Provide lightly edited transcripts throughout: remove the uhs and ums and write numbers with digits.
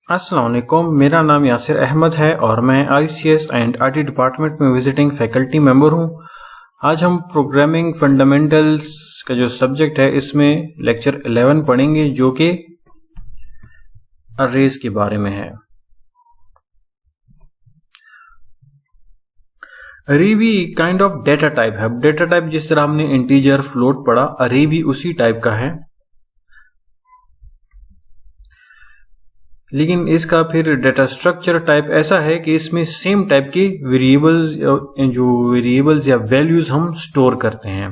अस्सलाम वालेकुम, मेरा नाम यासिर अहमद है और मैं ICS एंड IT डिपार्टमेंट में विजिटिंग फैकल्टी मेंबर हूं। आज हम प्रोग्रामिंग फंडामेंटल्स का जो सब्जेक्ट है इसमें लेक्चर 11 पढ़ेंगे जो कि अरेज के बारे में है। अरे भी काइंड ऑफ डेटा टाइप है। डेटा टाइप जिस तरह हमने इंटीजर फ्लोट पढ़ा, अरे भी उसी टाइप का है, लेकिन इसका फिर डेटा स्ट्रक्चर टाइप ऐसा है कि इसमें सेम टाइप के वेरिएबल्स या वैल्यूज हम स्टोर करते हैं।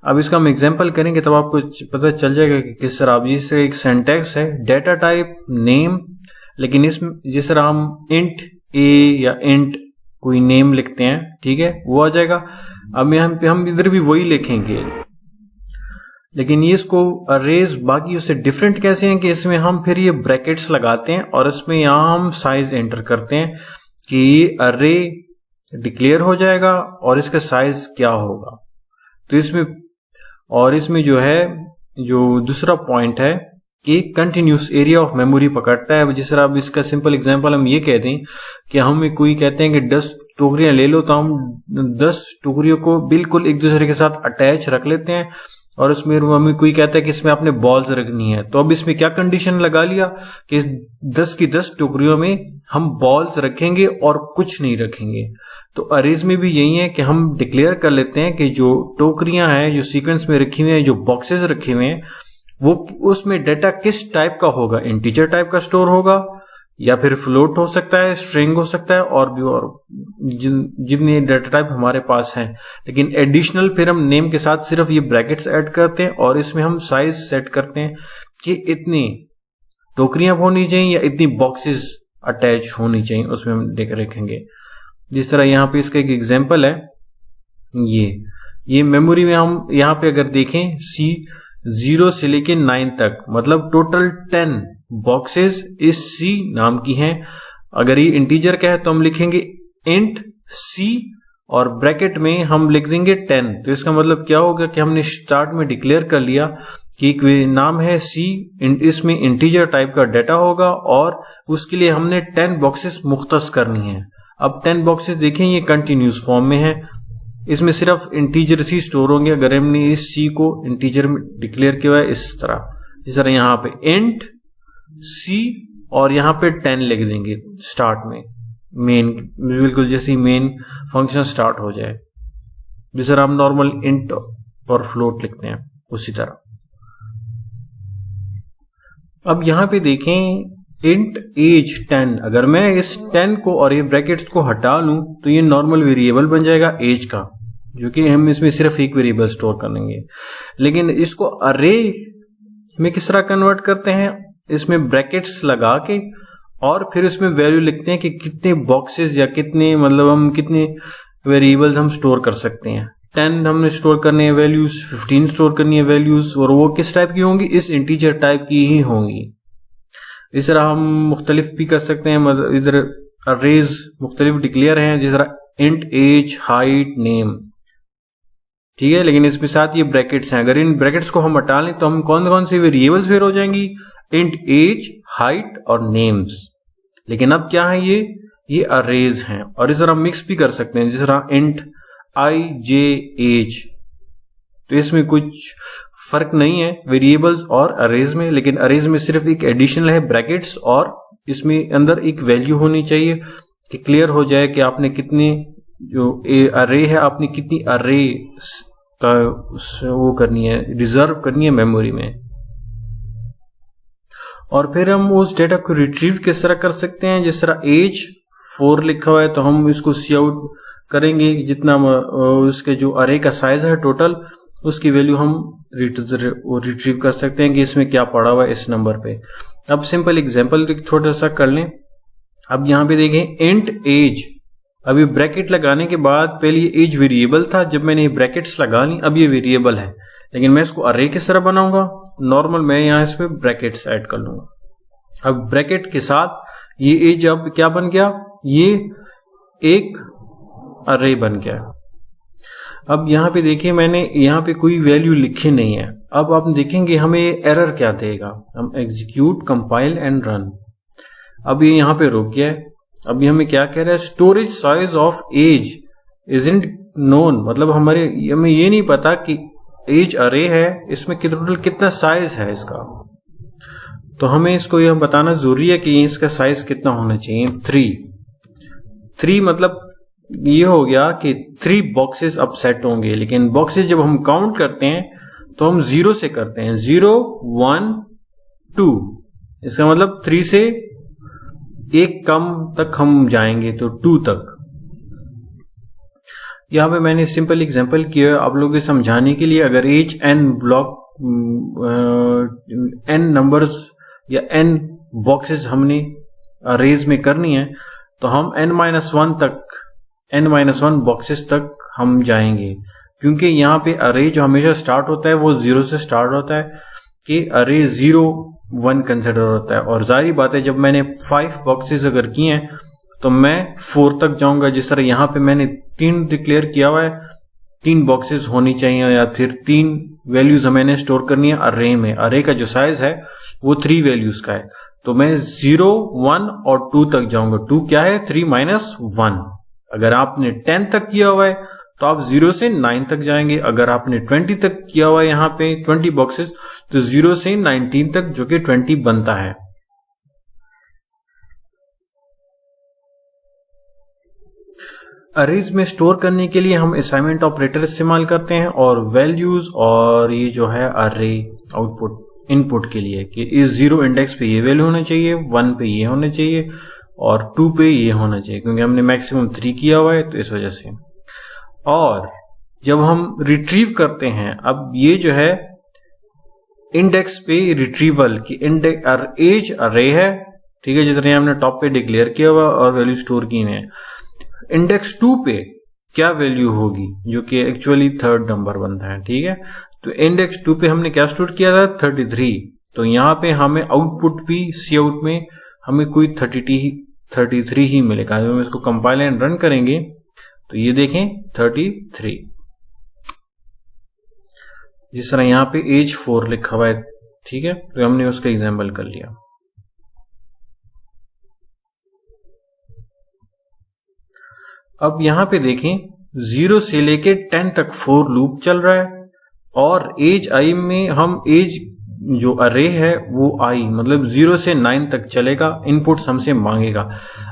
अब इसका हम एग्जांपल करेंगे तब आपको पता चल जाएगा कि किस तरह। अब जिस एक सिंटैक्स है डेटा टाइप नेम, लेकिन इसमें जिस तरह हम इंट ए या इंट कोई नेम लिखते हैं, ठीक है, वो आ जाएगा। अब यहाँ पे हम इधर भी वही लिखेंगे, लेकिन ये इसको अरेज बाकी उससे डिफरेंट कैसे हैं कि इसमें हम फिर ये ब्रैकेट्स लगाते हैं और इसमें यहाँ हम साइज एंटर करते हैं कि ये अरे डिक्लेयर हो जाएगा और इसका साइज क्या होगा। तो इसमें जो है जो दूसरा पॉइंट है कि कंटिन्यूस एरिया ऑफ मेमोरी पकड़ता है। जिस तरह अब इसका सिंपल एग्जांपल हम ये कहते हैं कि हम कोई कहते हैं कि 10 टोकरियां ले लो, तो हम 10 टोकरियों को बिल्कुल एक दूसरे के साथ अटैच रख लेते हैं और उसमें हमें कोई कहता है कि इसमें आपने बॉल्स रखनी है, तो अब इसमें क्या कंडीशन लगा लिया कि 10 की 10 टोकरियों में हम बॉल्स रखेंगे और कुछ नहीं रखेंगे। तो अरेज में भी यही है कि हम डिक्लेयर कर लेते हैं कि जो टोकरियां हैं जो सीक्वेंस में रखी हुई हैं, जो बॉक्सेस रखे हुए हैं, वो उसमें डेटा किस टाइप का होगा, इंटीजर टाइप का स्टोर होगा या फिर फ्लोट हो सकता है, स्ट्रिंग हो सकता है, और भी और जितने डेटा टाइप हमारे पास हैं। लेकिन एडिशनल फिर हम नेम के साथ सिर्फ ये ब्रैकेट्स ऐड करते हैं और इसमें हम साइज सेट करते हैं कि इतनी टोकरियां होनी चाहिए या इतनी बॉक्सेस अटैच होनी चाहिए, उसमें हम रखेंगे। जिस तरह यहाँ पे इसका एक एग्जांपल है, ये मेमोरी में हम यहाँ पे अगर देखें C 0 से लेके 9 तक, मतलब टोटल 10 बॉक्सेस इस C नाम की हैं। अगर ये इंटीजर का है तो हम लिखेंगे इंट C और ब्रैकेट में हम लिख देंगे 10। तो इसका मतलब क्या होगा कि हमने स्टार्ट में डिक्लेयर कर लिया कि एक नाम है C, इसमें इंटीजर टाइप का डेटा होगा और उसके लिए हमने 10 बॉक्सेस मुख्तस करनी है। अब 10 बॉक्सेस देखें, ये कंटिन्यूस फॉर्म में है, इसमें सिर्फ इंटीजर ही स्टोर होंगे अगर हमने इस C को इंटीजर में डिक्लेयर किया है इस तरह। जिस तरह यहाँ पे इंट C और यहाँ पे 10 लिख देंगे स्टार्ट में, मेन बिल्कुल जैसे मेन फंक्शन स्टार्ट हो जाए, जिस तरह हम नॉर्मल इंट और फ्लोट लिखते हैं उसी तरह। अब यहाँ पे देखें इंट एज 10, अगर मैं इस 10 को और ये ब्रैकेट्स को हटा लूं तो ये नॉर्मल वेरिएबल बन जाएगा एज का, जो कि हम इसमें सिर्फ एक वेरिएबल स्टोर करेंगे। लेकिन इसको अरे में किस तरह कन्वर्ट करते हैं, इसमें ब्रैकेट्स लगा के और फिर इसमें वैल्यू लिखते हैं कि कितने बॉक्सेस या कितने, मतलब हम कितने वेरिएबल्स हम स्टोर कर सकते हैं। 10 हमने स्टोर करने हैं वैल्यूज, 15 स्टोर करनी है वैल्यूज, और वो किस टाइप की होंगी, इस इंटीजर टाइप की ही होंगी। इस तरह हम मुख्तलिफ भी कर सकते हैं, मतलब इधर अरेज मुख्तलिफ डिक्लेयर हैं, जिस तरह इंट एज हाइट नेम, ठीक है, लेकिन इसमें साथ ये ब्रैकेट्स हैं। अगर इन ब्रैकेट्स को हम हटा लें तो हम कौन कौन सी वेरिएबल्स फिर हो जाएंगी, इंट एज हाइट और नेम्स। लेकिन अब क्या है, ये अरेज हैं और इस तरह मिक्स भी कर सकते हैं, जिस तरह इंट आई जे एज। तो इसमें कुछ फर्क नहीं है वेरिएबल्स और अरेज में, लेकिन अरेज में सिर्फ एक एडिशनल है ब्रैकेट्स और इसमें अंदर एक वैल्यू होनी चाहिए कि क्लियर हो जाए कि आपने कितने, जो अरे है आपने कितनी अरे का वो करनी है, रिजर्व करनी है मेमोरी में। और फिर हम उस डेटा को रिट्रीव किस तरह कर सकते हैं, जिस तरह एज 4 लिखा हुआ है तो हम इसको सी आउट करेंगे, जितना उसके जो अरे का साइज है टोटल, उसकी वैल्यू हम रिट्रीव कर सकते हैं कि इसमें क्या पड़ा हुआ है इस नंबर पे। अब सिंपल एग्जांपल छोटा सा कर लें। अब यहाँ पे देखें इंट एज, अभी ब्रैकेट लगाने के बाद पहले ये एज वेरिएबल था, जब मैंने ये ब्रैकेट्स लगा ली अब ये वेरिएबल है, लेकिन मैं इसको अरे किस तरह बनाऊंगा, नॉर्मल मैं यहाँ इस पे ब्रैकेट्स ऐड कर लूंगा। अब ब्रैकेट के साथ ये एज अब क्या बन गया, ये एक अरे बन गया। अब यहाँ पे देखिए मैंने यहाँ पे कोई वैल्यू लिखी नहीं है। अब आप देखेंगे हमें एरर क्या देगा। हम एग्जीक्यूट कंपाइल एंड रन, अब ये यहाँ पे रुक गया है। अभी हमें क्या कह रहा है, storage size of as isn't known, मतलब हमें ये नहीं पता कि एज अरे है, इसमें टोटल कितना साइज है इसका। तो हमें इसको यह बताना जरूरी है कि इसका साइज कितना होना चाहिए। 3 मतलब ये हो गया कि 3 बॉक्सेस अब सेट होंगे, लेकिन बॉक्सेस जब हम काउंट करते हैं तो हम 0 से करते हैं, 0 1 2। इसका मतलब 3 से एक कम तक हम जाएंगे तो 2 तक। यहां पे मैंने सिंपल एग्जांपल किया है आप लोगों के समझाने के लिए। अगर as n block n numbers या n बॉक्सेस हमने अरेज में करनी है तो हम n-1 बॉक्सेस तक हम जाएंगे, क्योंकि यहाँ पे अरे जो हमेशा स्टार्ट होता है वो 0 से स्टार्ट होता है, कि अरे 0 1 कंसिडर होता है। और जाहिर बात है जब मैंने 5 बॉक्सेस अगर किए हैं तो मैं 4 तक जाऊंगा। जिस तरह यहाँ पे मैंने 3 डिक्लेयर किया हुआ है, 3 बॉक्सेस होनी चाहिए या फिर 3 वैल्यूज हमें स्टोर करनी है अरे में। अरे का जो साइज है वो 3 वैल्यूज का है, तो मैं 0 1 और 2 तक जाऊंगा। 2 क्या है, 3 - 1। अगर आपने 10 तक किया हुआ है तो आप 0 से 9 तक जाएंगे। अगर आपने 20 तक किया हुआ है यहाँ पे 20 बॉक्सेस, तो 0 से 19 तक, जो कि 20 बनता है। अरेज में स्टोर करने के लिए हम असाइनमेंट ऑपरेटर इस्तेमाल करते हैं, और वैल्यूज और ये जो है अरे आउटपुट इनपुट के लिए कि इस 0 इंडेक्स पे ये वैल्यू होना चाहिए, 1 पे ये होना चाहिए और 2 पे ये होना चाहिए, क्योंकि हमने मैक्सिमम 3 किया हुआ है तो इस वजह से। और जब हम रिट्रीव करते हैं, अब ये जो है इंडेक्स पे रिट्रीवल की एज अरे है, ठीक है, जितने हमने टॉप पे डिक्लेयर किया हुआ और वैल्यू स्टोर की है। इंडेक्स 2 पे क्या वैल्यू होगी, जो कि एक्चुअली 3rd नंबर बनता है, ठीक है। तो इंडेक्स 2 पे हमने क्या स्टोर किया था, 33। तो यहाँ पे हमें आउटपुट भी सी आउट में हमें कोई 33 ही मिलेगा। जब हम इसको कंपाइल एंड रन करेंगे तो ये देखें 33। जिस तरह यहाँ पे एज 4 लिखा हुआ है, ठीक है, तो हमने उसका एग्जाम्पल कर लिया। अब यहां पे देखें 0 से लेके 10 तक फॉर लूप चल रहा है, और एज आई में हम एज जो अरे है वो आई मतलब 0 से 9 तक चलेगा, इनपुट्स हमसे मांगेगा।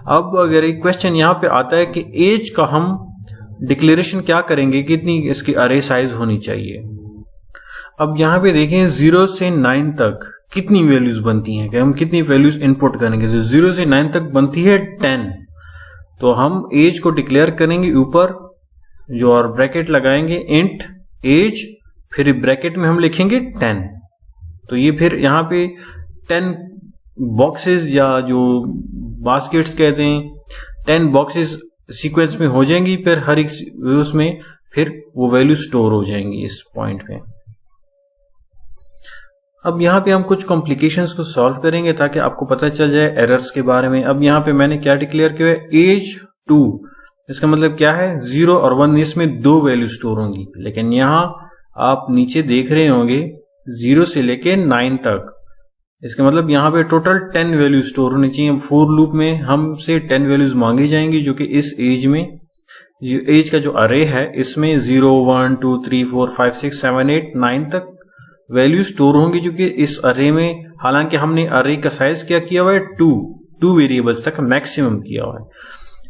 अब अगर एक क्वेश्चन यहां पे आता है कि एज का हम डिक्लेरेशन क्या करेंगे, कितनी इसकी अरे साइज होनी चाहिए। अब यहां पे देखें 0 से 9 तक कितनी वैल्यूज बनती हैं, कि हम कितनी वैल्यूज इनपुट करेंगे। तो 0 से 9 तक बनती है 10, तो हम एज को डिक्लेयर करेंगे ऊपर जो और ब्रैकेट लगाएंगे इंट एज, फिर ब्रैकेट में हम लिखेंगे 10। तो ये फिर यहाँ पे 10 बॉक्सेस या जो बास्केट्स कहते हैं 10 बॉक्सेस सीक्वेंस में हो जाएंगी, फिर हर एक उसमें फिर वो वैल्यू स्टोर हो जाएंगी इस पॉइंट पे। अब यहाँ पे हम कुछ कॉम्प्लिकेशंस को सॉल्व करेंगे ताकि आपको पता चल जाए एरर्स के बारे में। अब यहाँ पे मैंने क्या डिक्लेयर किया है, एज 2। इसका मतलब क्या है, 0 और 1, इसमें 2 वैल्यू स्टोर होंगी। लेकिन यहाँ आप नीचे देख रहे होंगे 0 से लेके 9 तक, इसका मतलब यहाँ पे टोटल 10 वैल्यू स्टोर होनी चाहिए। फॉर लूप में हमसे 10 वैल्यूज मांगी जाएंगी, जो कि इस एज में एज का जो अरे है इसमें 0 1 2 3 4 5 6 7 8 9 तक वैल्यू स्टोर होंगी, जो कि इस अरे में, हालांकि हमने अरे का साइज क्या किया हुआ है, 2 वेरिएबल्स तक मैक्सिमम किया हुआ है।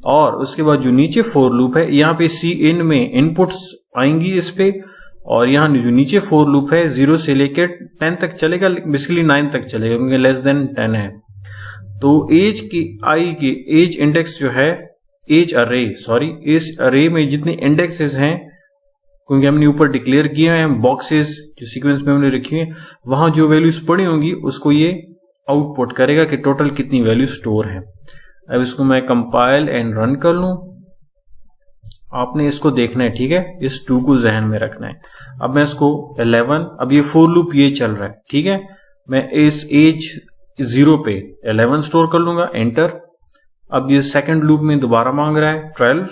और उसके बाद जो नीचे फॉर लूप है, यहाँ पे सी इन में इनपुट्स आएंगी इस पे, और यहाँ जो नीचे फॉर लूप है 0 से लेकर 10 तक चलेगा, बेसिकली 9 तक चलेगा क्योंकि लेस देन 10 है। तो एज की आई की एज इंडेक्स जो है, एज अरे इस अरे में जितने इंडेक्सेस हैं, क्योंकि हमने ऊपर डिक्लेयर किए हैं बॉक्सेस जो सीक्वेंस में हमने रखी है, वहां जो वैल्यूज पड़ी होंगी उसको ये आउटपुट करेगा कि टोटल कितनी वैल्यू स्टोर है। अब इसको मैं कंपाइल एंड रन कर लूं, आपने इसको देखना है, ठीक है, इस 2 को जहन में रखना है। अब मैं इसको 11, अब ये फॉर लूप ये चल रहा है, ठीक है, मैं इस एज 0 पे 11 स्टोर कर लूंगा, एंटर। अब ये सेकंड लूप में दोबारा मांग रहा है 12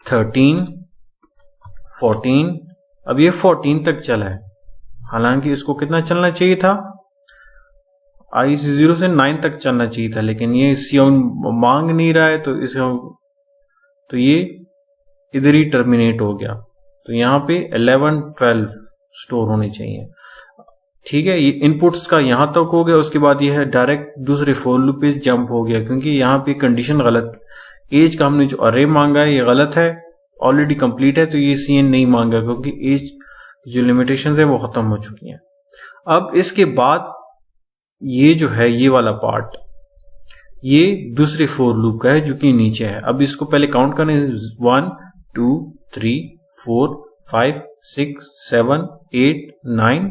13 14, अब ये 14 तक चला है, हालांकि इसको कितना चलना चाहिए था, इसे 0 से 9 तक चलना चाहिए था, लेकिन ये C मांग नहीं रहा है, तो ये इधर ही टर्मिनेट हो गया। तो यहाँ पे 11 12 स्टोर होने चाहिए। ठीक है, ये इनपुट्स का यहाँ तक हो गया। उसके बाद ये है डायरेक्ट दूसरे फॉर लूप पे जंप हो गया, क्योंकि यहाँ पे कंडीशन गलत, एज का हमने जो अरे मांगा है ये गलत है, ऑलरेडी कंप्लीट है, तो ये CN नहीं मांगा क्योंकि एज जो लिमिटेशंस है वो खत्म हो चुकी हैं। अब इसके बाद ये जो है ये वाला पार्ट, ये दूसरे फॉर लूप का है जो कि नीचे है। अब इसको पहले काउंट करें, 1 2 3 4 5 6 7 8 9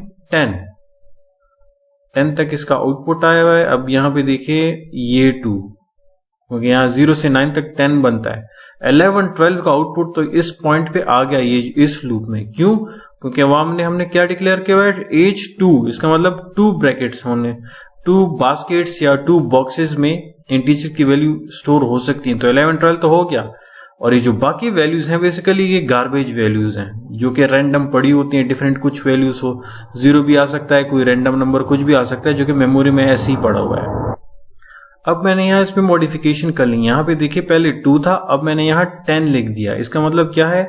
10 तक इसका आउटपुट आया हुआ है। अब यहाँ पे देखिए ये 2, क्योंकि यहाँ 0 से 9 तक 10 बनता है। 11 12 का आउटपुट तो इस पॉइंट पे आ गया ये इस लूप में। क्यों? क्योंकि हमने क्या डिक्लेयर किया हुआ है, एज 2, इसका मतलब 2 ब्रैकेट्स होने, 2 बास्केट्स या 2 बॉक्सेस में इंटीजर की वैल्यू स्टोर हो सकती है। तो 11 12 तो हो गया, और ये जो बाकी वैल्यूज हैं बेसिकली ये गार्बेज वैल्यूज हैं जो कि रैंडम पड़ी होती हैं, डिफरेंट कुछ वैल्यूज हो, 0 भी आ सकता है, कोई रैंडम नंबर कुछ भी आ सकता है जो कि मेमोरी में ऐसे ही पड़ा हुआ है। अब मैंने यहाँ इसमें मॉडिफिकेशन कर ली। यहाँ पे देखिए पहले 2 था, अब मैंने यहाँ 10 लिख दिया। इसका मतलब क्या है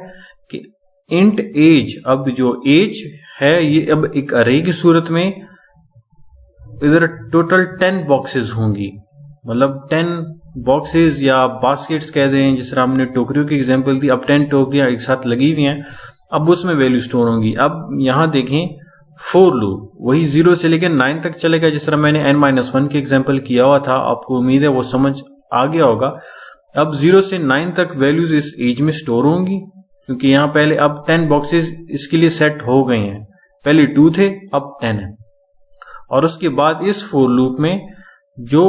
कि इंट एज, अब जो एज है ये अब एक अरे की सूरत में इधर टोटल 10 बॉक्सेस होंगी, मतलब 10 बॉक्सेस या बास्केट्स कह दें, जिस तरह हमने टोकरियों की एग्जांपल दी। अब 10 टोकरियां एक साथ लगी हुई हैं, अब उसमें वैल्यू स्टोर होंगी। अब यहां देखें फॉर लूप वही 0 से लेकर 9 तक चलेगा, जिस तरह मैंने n-1 की एग्जांपल किया हुआ था। आपको उम्मीद है वो समझ आ गया होगा। अब 0 से 9 तक वैल्यूज इस एज में स्टोर होंगी, क्योंकि यहां पहले अब 10 बॉक्सेस इसके लिए सेट हो गए हैं। पहले 2 थे, अब 10 है। और उसके बाद इस फॉर लूप में जो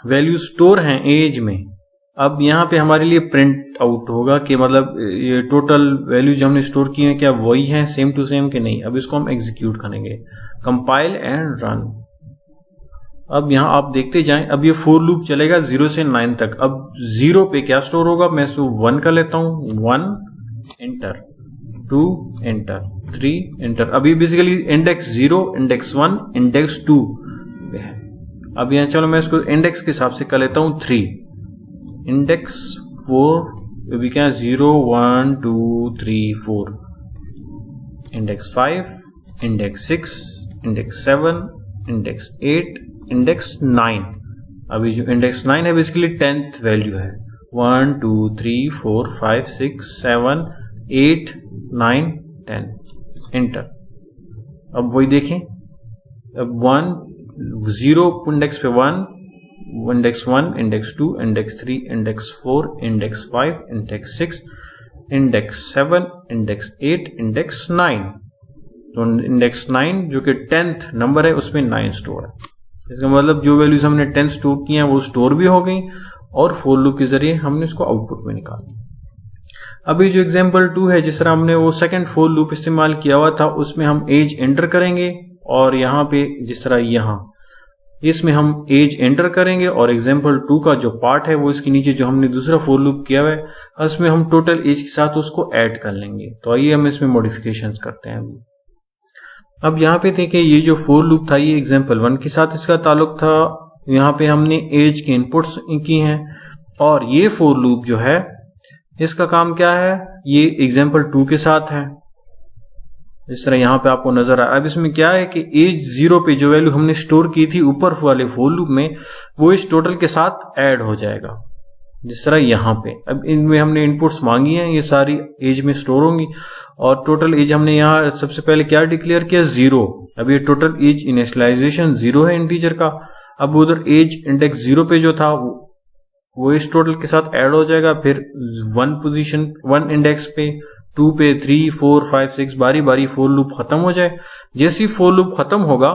वैल्यू स्टोर हैं एज में, अब यहाँ पे हमारे लिए प्रिंट आउट होगा कि मतलब ये टोटल वैल्यू जो हमने स्टोर की है क्या वही है सेम टू सेम कि नहीं। अब इसको हम एग्जीक्यूट करेंगे, कंपाइल एंड रन। अब यहाँ आप देखते जाएं, अब ये फॉर लूप चलेगा 0 से 9 तक। अब 0 पे क्या स्टोर होगा, मैं इसको 1 का लेता हूँ, 1 एंटर, 2 एंटर, 3 एंटर। अभी बेसिकली इंडेक्स 0, इंडेक्स 1, इंडेक्स 2 पे है। अब यहाँ चलो मैं इसको इंडेक्स के हिसाब से कर लेता हूँ 3, इंडेक्स 4 अभी क्या 0 1 2 3 4, index 5, index 6, index 7, index 8, index 9। अभी जो इंडेक्स 9 है बेसिकली 10th वैल्यू है। 1 2 3 4 5 6 7 8 9 10 एंटर। अब वही देखें, अब 1 0 इंडेक्स पे 1, index 1, index 2, index 3, index 4, index 5, index 6, index 7, index 8, index 9। तो इंडेक्स 9 जो कि 10th नंबर है उसमें 9 स्टोर है। इसका मतलब जो वैल्यूज हमने 10 स्टोर की हैं वो स्टोर भी हो गई, और फॉर लूप के जरिए हमने इसको आउटपुट में निकाल लिया। अभी जो एग्जांपल 2 है, जिस तरह हमने वो सेकंड फॉर लूप इस्तेमाल किया हुआ था, उसमें हम एज एंटर करेंगे, और यहाँ पे जिस तरह यहाँ इसमें हम एज एंटर करेंगे, और एग्जांपल 2 का जो पार्ट है वो इसके नीचे जो हमने दूसरा फॉर लूप किया हुआ है उसमें हम टोटल एज के साथ उसको ऐड कर लेंगे। तो आइए हम इसमें मॉडिफिकेशंस करते हैं। अब यहाँ पे देखिए ये जो फॉर लूप था ये एग्जांपल 1 के साथ इसका ताल्लुक था। यहाँ पे हमने एज के इनपुट्स की हैं, और ये फॉर लूप जो है इसका काम क्या है, ये एग्जांपल 2 के साथ है, इस तरह यहाँ पे आपको नजर आया। अब इसमें क्या है कि एज 0 पे जो वैल्यू हमने स्टोर की थी ऊपर वाले फॉर लूप में, वो इस टोटल के साथ ऐड हो जाएगा, जिस तरह यहाँ पे। अब इनमें हमने इनपुट्स मांगी हैं, ये सारी एज में स्टोर होंगी, और टोटल एज हमने यहाँ सबसे पहले क्या डिक्लेयर किया, 0। अब ये टोटल एज इनिशियलाइजेशन 0 है इंटीजर का। अब उधर एज इंडेक्स 0 पे जो था वो इस टोटल के साथ ऐड हो जाएगा, फिर 1 इंडेक्स पे, 2 पे, 3 4 5 6 बारी बारी फॉर लूप खत्म हो जाए। जैसे ही फॉर लूप खत्म होगा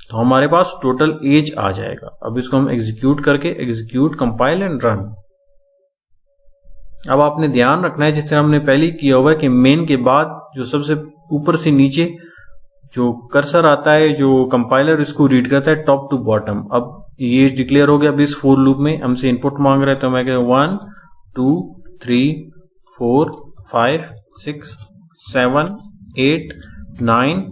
तो हमारे पास टोटल एज आ जाएगा। अब इसको हम एग्जीक्यूट करके, एग्जीक्यूट कंपाइल एंड रन। अब आपने ध्यान रखना है, जिस तरह हमने पहले ही किया हुआ है, कि मेन के बाद जो सबसे ऊपर से नीचे जो कर्सर आता है, जो कंपाइलर इसको रीड करता है टॉप टू बॉटम। अब ये डिक्लेयर हो गया। अब इस फॉर लूप में हमसे इनपुट मांग रहे हैं, तो मैं कह 1 2 3 4 5 6 7 8 9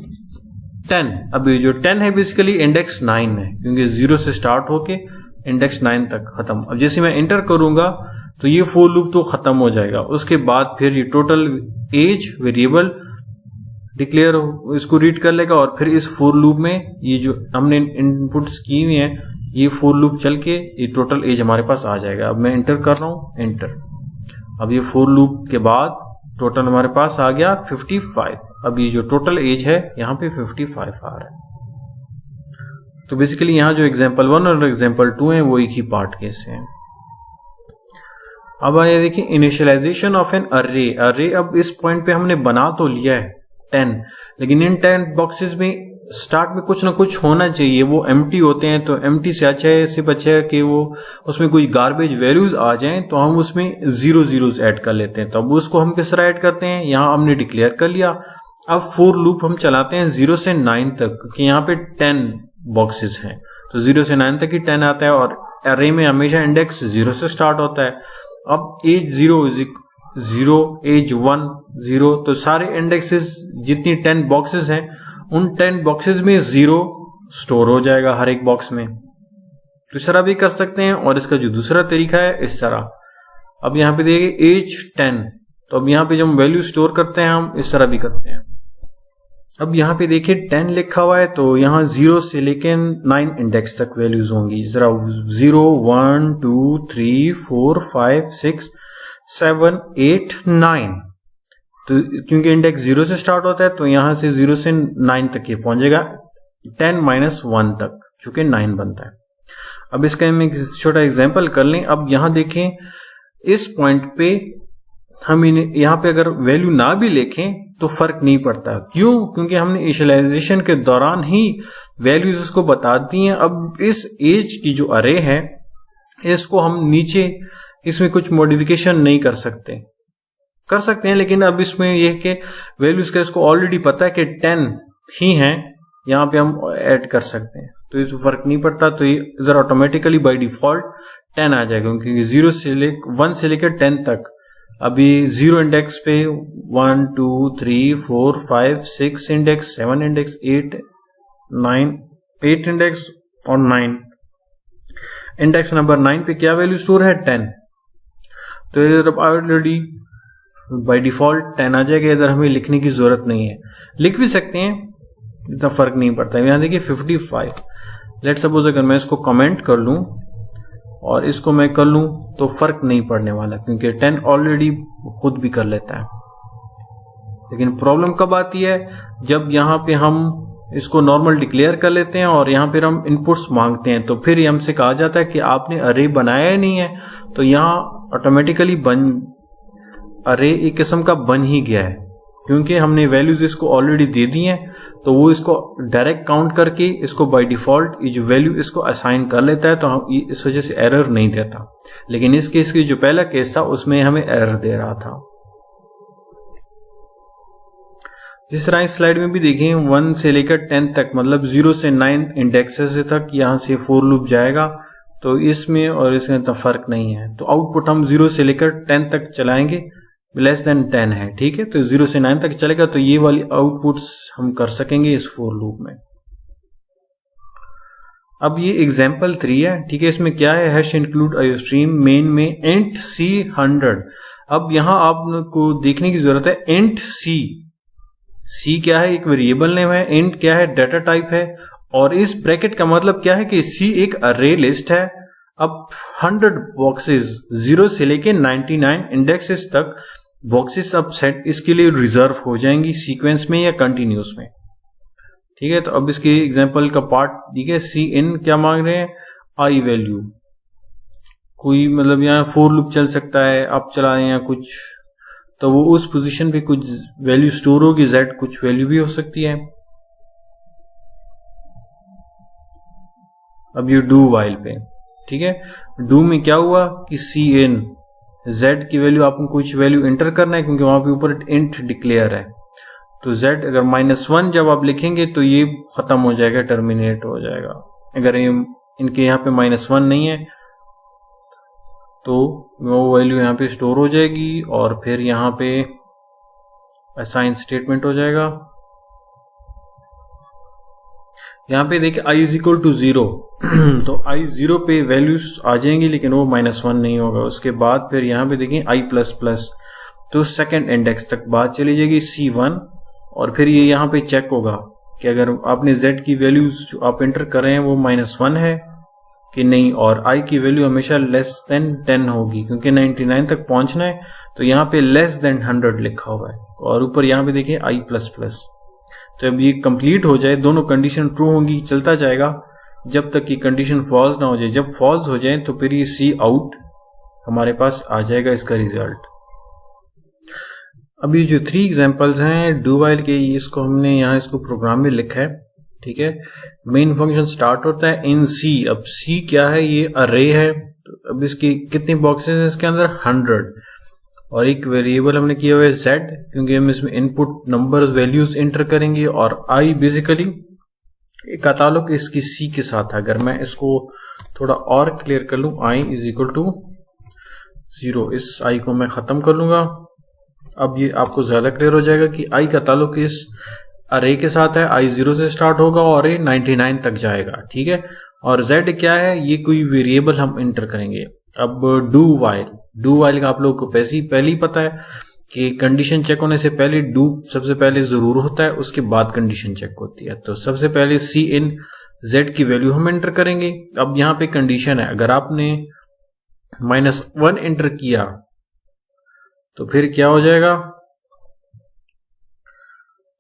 10। अब ये जो 10 है बेसिकली इंडेक्स 9 है, क्योंकि 0 से स्टार्ट होके इंडेक्स 9 तक खत्म। अब जैसे मैं एंटर करूंगा तो ये फोर लूप तो खत्म हो जाएगा। उसके बाद फिर ये टोटल एज वेरिएबल डिक्लेयर इसको रीड कर लेगा, और फिर इस फोर लूप में ये जो हमने इनपुट्स की हुई है ये फोर लूप चल के ये टोटल एज हमारे पास आ जाएगा। अब मैं एंटर कर रहा हूं, एंटर। अब ये फोर लूप के बाद टोटल हमारे पास आ गया 55। अब ये जो टोटल एज है यहाँ पे 55 आ रहा है। तो बेसिकली यहाँ जो एग्जाम्पल 1 और एग्जाम्पल 2 है वो एक ही पार्ट के से हैं। अब आइए देखिए initialisation of an array. Array अब इस पॉइंट पे हमने बना तो लिया है 10, लेकिन इन 10 बॉक्सेस में स्टार्ट में कुछ ना कुछ होना चाहिए। वो एम्प्टी होते हैं, तो एम्प्टी से अच्छा है, सिर्फ अच्छा है कि वो उसमें कोई गार्बेज वैल्यूज आ जाएं, तो हम उसमें 0 जीरोस ऐड कर लेते हैं। तो अब उसको हम किस तरह ऐड करते हैं, यहाँ हमने डिक्लेयर कर लिया। अब फोर लूप हम चलाते हैं 0 से 9 तक, क्योंकि यहाँ पे 10 बॉक्सेस हैं, तो 0 से 9 तक ही 10 आता है, और अर्रे में हमेशा इंडेक्स 0 से स्टार्ट होता है। अब एज 0 एज 1 0, तो सारे इंडेक्सेस जितनी 10 बॉक्सेस हैं उन 10 बॉक्सेस में 0 स्टोर हो जाएगा हर एक बॉक्स में। तो इस तरह भी कर सकते हैं, और इसका जो दूसरा तरीका है इस तरह। अब यहाँ पे देखिए एज 10, तो अब यहाँ पे जब वैल्यू स्टोर करते हैं हम इस तरह भी करते हैं। अब यहाँ पे देखिए 10 लिखा हुआ है, तो यहाँ 0 से लेके 9 इंडेक्स तक वैल्यूज होंगी। जरा 0 1 2 3 4 5 6 7 8 9, तो क्योंकि इंडेक्स 0 से स्टार्ट होता है तो यहां से 0 से 9 तक ये पहुंचेगा 10 - 1 तक, चूंकि 9 बनता है। अब इसका हम एक छोटा एग्जांपल कर लें। अब यहां देखें इस पॉइंट पे हम यहाँ पे अगर वैल्यू ना भी लिखें तो फर्क नहीं पड़ता। क्यों? क्योंकि हमने इनिशियलाइजेशन के दौरान ही वैल्यूज उसको बता दी हैं। अब इस एज की जो अरे है इसको हम नीचे इसमें कुछ मॉडिफिकेशन नहीं कर सकते हैं, लेकिन अब इसमें यह कि वैल्यूज का इसको ऑलरेडी पता है कि 10 ही हैं, यहाँ पे हम ऐड कर सकते हैं, तो इसमें फर्क नहीं पड़ता। तो ये इधर ऑटोमेटिकली बाय डिफॉल्ट 10 आ जाएगा, क्योंकि 1 से लेकर 10 तक अभी 0 इंडेक्स पे 1 2 3 4 5 6 इंडेक्स, 7 इंडेक्स, 8 9 8 इंडेक्स और 9 इंडेक्स नंबर 9 पे क्या वैल्यू स्टोर है 10। तो इधर अब ऑलरेडी बाय डिफॉल्ट 10 आ जाएगा, इधर हमें लिखने की जरूरत नहीं है। लिख भी सकते हैं, इतना फर्क नहीं पड़ता। यहां देखिए 55। लेट सपोज अगर मैं इसको कमेंट कर लूं और इसको मैं कर लूं तो फर्क नहीं पड़ने वाला, क्योंकि 10 ऑलरेडी खुद भी कर लेता है। लेकिन प्रॉब्लम कब आती है, जब यहां पे हम इसको नॉर्मल डिक्लेयर कर लेते हैं और यहां पर हम इनपुट्स मांगते हैं, तो फिर हमसे कहा जाता है कि आपने अरे बनाया ही नहीं है। तो यहां ऑटोमेटिकली अरे एक किस्म का बन ही गया है, क्योंकि हमने वैल्यूज इसको ऑलरेडी दे दी हैं, तो वो इसको डायरेक्ट काउंट करके इसको बाय डिफॉल्ट ये जो वैल्यू इसको असाइन कर लेता है, तो हम इस वजह से एरर नहीं देता। लेकिन इस केस की जो पहला केस था उसमें हमें एरर दे रहा था। जिस तरह इस स्लाइड में भी देखें 1 से लेकर 10 तक, मतलब 0 से 9 इंडेक्सेस तक यहां से फोर लूप जाएगा, तो इसमें और इसमें इतना फर्क नहीं है। तो आउटपुट हम 0 से लेकर 10 तक चलाएंगे, लेस देन 10 है, ठीक है, तो 0 से 9 तक चलेगा, तो ये वाली आउटपुट्स हम कर सकेंगे इस फोर लूप में। अब ये एग्जाम्पल 3 है, ठीक है। इसमें क्या है, हैश इंक्लूड आईओस्ट्रीम मेन में इंट सी 100। अब यहां आपको देखने की जरूरत है इंट सी क्या है, एक वेरिएबल नेम है, इंट क्या है, डाटा टाइप है, और इस ब्रैकेट का मतलब क्या है कि सी एक अरे लिस्ट है। अब 100 बॉक्सेस 0 से लेके 99 इंडेक्सेस तक बॉक्सेस अब सेट इसके लिए रिजर्व हो जाएंगी सीक्वेंस में या कंटिन्यूस में, ठीक है। तो अब इसके एग्जांपल का पार्ट, ठीक है, सी इन क्या मांग रहे हैं, आई वैल्यू, कोई मतलब यहाँ फोर लूप चल सकता है, आप चलाएं या कुछ, तो वो उस पोजीशन पे कुछ वैल्यू स्टोर होगी, जेड कुछ वैल्यू भी हो सकती है। अब ये डू वाइल पे, ठीक है, डू में क्या हुआ कि सी इन z की वैल्यू, आपको कुछ वैल्यू एंटर करना है, क्योंकि वहां पे ऊपर इंट डिक्लेयर है। तो z अगर -1 जब आप लिखेंगे तो ये खत्म हो जाएगा, टर्मिनेट हो जाएगा। अगर इनके यहाँ पे -1 नहीं है तो वो वैल्यू यहाँ पे स्टोर हो जाएगी, और फिर यहाँ पे असाइन स्टेटमेंट हो जाएगा। यहाँ पे देखिए i इज इक्वल टू 0 तो i 0 पे वैल्यूज आ जाएंगी, लेकिन वो -1 नहीं होगा। उसके बाद फिर यहाँ पे देखिए i प्लस प्लस, तो सेकंड इंडेक्स तक बात चली जाएगी C1, और फिर ये यहाँ पे चेक होगा कि अगर आपने z की वैल्यूज जो आप एंटर कर रहे हैं वो -1 है कि नहीं, और i की वैल्यू हमेशा लेस देन 10 होगी, क्योंकि 99 तक पहुंचना है। तो यहाँ पे लेस देन 100 लिखा हुआ है, और ऊपर यहाँ पे देखिए i प्लस प्लस। तो अब ये कंप्लीट हो जाए, दोनों कंडीशन ट्रू होंगी, चलता जाएगा जब तक कि कंडीशन फॉल्स ना हो जाए। जब फॉल्स हो जाए तो फिर ये सी आउट हमारे पास आ जाएगा इसका रिजल्ट। अभी जो 3 एग्जांपल्स हैं डू व्हाइल के, इसको हमने यहाँ इसको प्रोग्राम में लिखा है, ठीक है। मेन फंक्शन स्टार्ट होता है इन सी। अब सी क्या है, ये अरे है। तो अब इसकी कितने बॉक्सेस हैं इसके अंदर, 100, और एक वेरिएबल हमने किया हुआ है z, क्योंकि हम इसमें इनपुट नंबर वैल्यूज एंटर करेंगे, और i बेसिकली का ताल्लुक इसकी c के साथ है। अगर मैं इसको थोड़ा और क्लियर कर लूं, i इज इक्वल टू 0, इस i को मैं खत्म कर लूंगा। अब ये आपको ज्यादा क्लियर हो जाएगा कि i का ताल्लुक इस अरे के साथ है। i 0 से स्टार्ट होगा और ये 99 तक जाएगा, ठीक है। और z क्या है, ये कोई वेरिएबल हम एंटर करेंगे। अब डू वाइल का आप लोगों को पहले ही पता है कि कंडीशन चेक होने से पहले डू सबसे पहले जरूर होता है, उसके बाद कंडीशन चेक होती है। तो सबसे पहले सी इन z की वैल्यू हम एंटर करेंगे। अब यहाँ पे कंडीशन है, अगर आपने -1 एंटर किया तो फिर क्या हो जाएगा,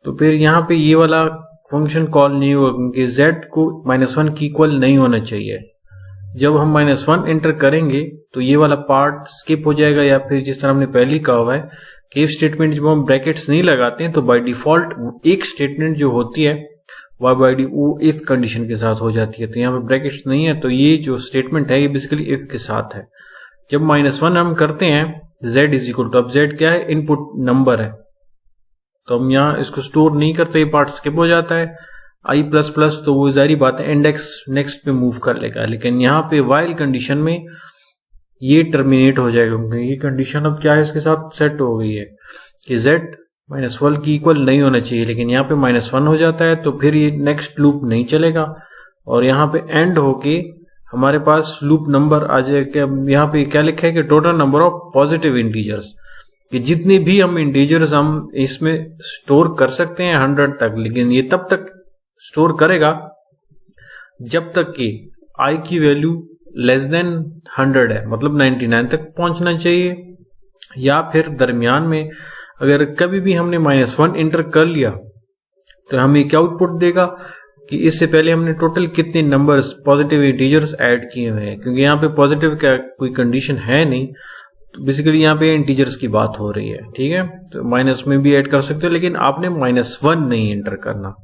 तो फिर यहाँ पे ये वाला फंक्शन कॉल नहीं होगा, क्योंकि z को -1 की इक्वल नहीं होना चाहिए। जब हम -1 एंटर करेंगे तो ये वाला पार्ट स्किप हो जाएगा, या फिर जिस तरह हमने पहले कहा हुआ है कि इफ स्टेटमेंट जब हम ब्रैकेट्स नहीं लगाते हैं तो बाय डिफॉल्ट एक स्टेटमेंट जो होती है वो इफ कंडीशन के साथ हो जाती है। तो यहाँ पे ब्रैकेट्स नहीं है, तो ये जो स्टेटमेंट है ये बेसिकली इफ के साथ है। जब -1 हम करते हैं z इज इक्वल टू, अब z क्या है, इनपुट नंबर है, तो हम यहाँ इसको स्टोर नहीं करते, ये पार्ट स्किप हो जाता है। i प्लस प्लस तो वो जारी बात है इंडेक्स नेक्स्ट पे मूव कर लेगा, लेकिन यहाँ पे वाइल कंडीशन में ये टर्मिनेट हो जाएगा, क्योंकि ये कंडीशन अब क्या है इसके साथ सेट हो गई है कि z -1 की इक्वल नहीं होना चाहिए, लेकिन यहाँ पे -1 हो जाता है, तो फिर ये नेक्स्ट लूप नहीं चलेगा, और यहाँ पे एंड होके हमारे पास लूप नंबर आ जाएगा। यहाँ पे क्या लिखा है कि total number of positive integers, कि जितने भी हम इंटीजर्स हम इसमें स्टोर कर सकते हैं 100 तक, लेकिन ये तब तक स्टोर करेगा जब तक कि i की वैल्यू लेस देन 100 है, मतलब 99 तक पहुंचना चाहिए, या फिर दरमियान में अगर कभी भी हमने -1 एंटर कर लिया तो हमें क्या आउटपुट देगा कि इससे पहले हमने टोटल कितने नंबर्स पॉजिटिव इंटीजर्स ऐड किए हुए हैं। क्योंकि यहाँ पे पॉजिटिव का कोई कंडीशन है नहीं, तो बेसिकली यहाँ पे इंटीजर्स की बात हो रही है, ठीक है। तो माइनस में भी ऐड कर सकते हो, लेकिन आपने -1 नहीं एंटर करना,